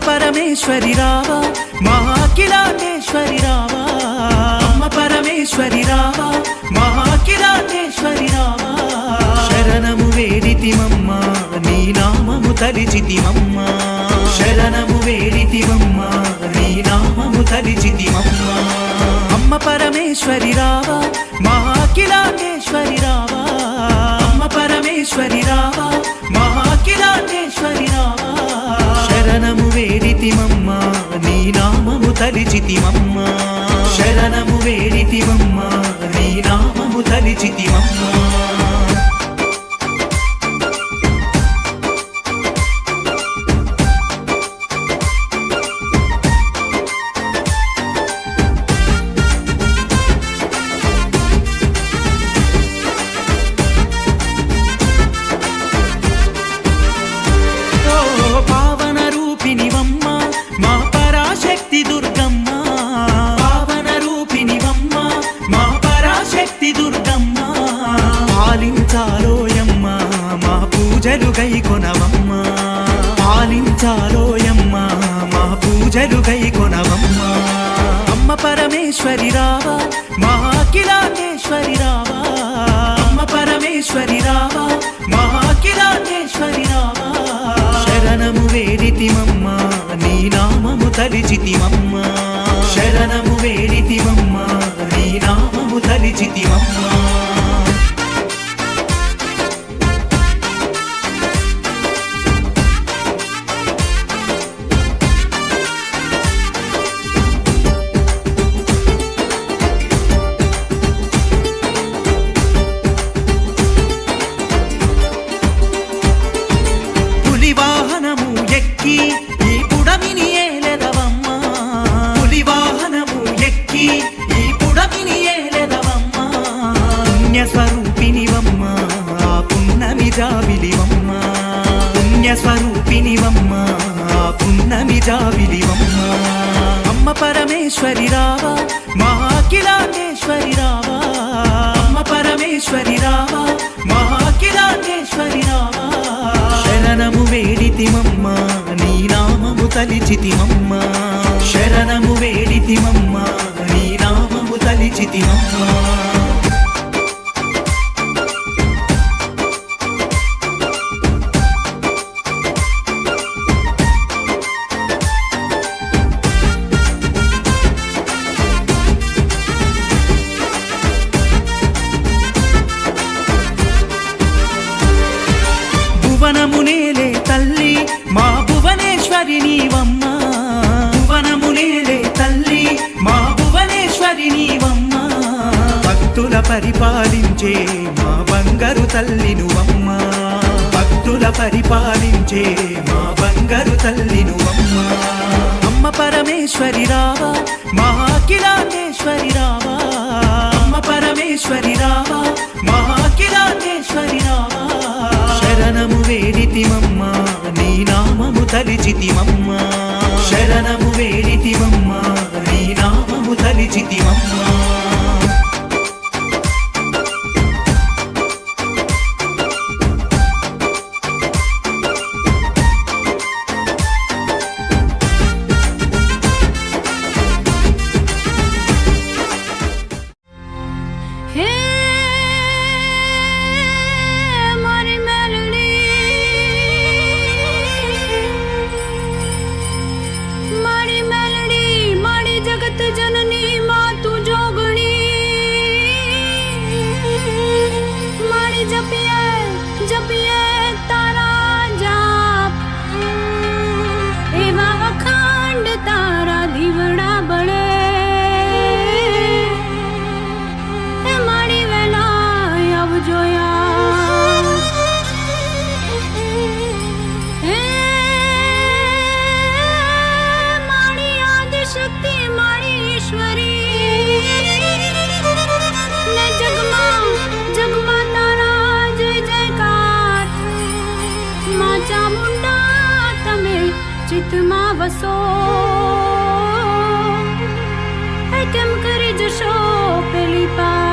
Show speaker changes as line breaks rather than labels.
పరమేశ్వరి రావా మా అఖిలాండేశ్వరి రావా అమ్మ పరమేశ్వరి రావా మా అఖిలాండేశ్వరి రావా శరణము వేడితిమమ్మ నీ నామము తలిచితిమమ్మ శరణము వేడితిమమ్మ నీ నామము తలిచితిమమ్మ అమ్మ పరమేశ్వరి రావా మా అఖిలాండేశ్వరి రావా అమ్మ పరమేశ్వరి రావా మా అఖిలాండేశ్వరి రావా శరణము వేడితిమమ్మ నీ నామము తలిచితిమమ్మ శరణము వేడితిమమ్మ నీ నామము తలిచితిమమ్మ పాలించాలోయమ్మ మా పూజలు గైకొనవమ్మ పాలించాలోయమ్మ మా పూజలు గైకొనవమ్మ అమ్మ పరమేశ్వరి రావా మా అఖిలాండేశ్వరి రావా అమ్మ పరమేశ్వరి రావా మా అఖిలాండేశ్వరి రావా శరణము వేడితిమమ్మ నీ నామము తలిచితిమమ్మ శరణము వేడితిమమ్మ నీ నామము తలిచితిమమ్మ వాహనము ఎక్కి ఈ పుడమిని ఏలెదవమ్మ పులి వాహనము ఎక్కి ఈ పుడమిని ఏలెదవమ్మ పుణ్య స్వరూపినివమ్మ పున్నమి జాబిలివమ్మ పుణ్య స్వరూపినివమ్మ పున్నమి జాబిలివమ్మ అమ్మ పరమేశ్వరి రావా మా అఖిలాండేశ్వరి రావా అమ్మ పరమేశ్వరి రావా మా అఖిలాండేశ్వరి రావా శరణము వేడితిమమ్మ నీ నామము తలిచితిమమ్మ శరణము వేడితిమమ్మ నీ నామము తలిచితిమమ్మ భువనమునేలే తల్లి మా భువనేశ్వరి నీవమ్మ భువనమునేలే తల్లి మా భువనేశ్వరి నీవమ్మ భక్తుల పరిపాలించే మా బంగారు తల్లి నువ్వమ్మ భక్తుల పరిపాలించే మా బంగారు తల్లి నువ్వమ్మ అమ్మ పరమేశ్వరి రావా మా అఖిలాండేశ్వరి రావా అమ్మ పరమేశ్వరి రావా మా అఖిలాండేశ్వరి రావా శరణము వేడితిమమ్మ నీ నామము తలిచితిమమ్మ శరణము వేడితిమమ్మ నీ నామము తలిచితిమమ్మ
ચિતમાં વસો કેમ કરી જશો પેલી પા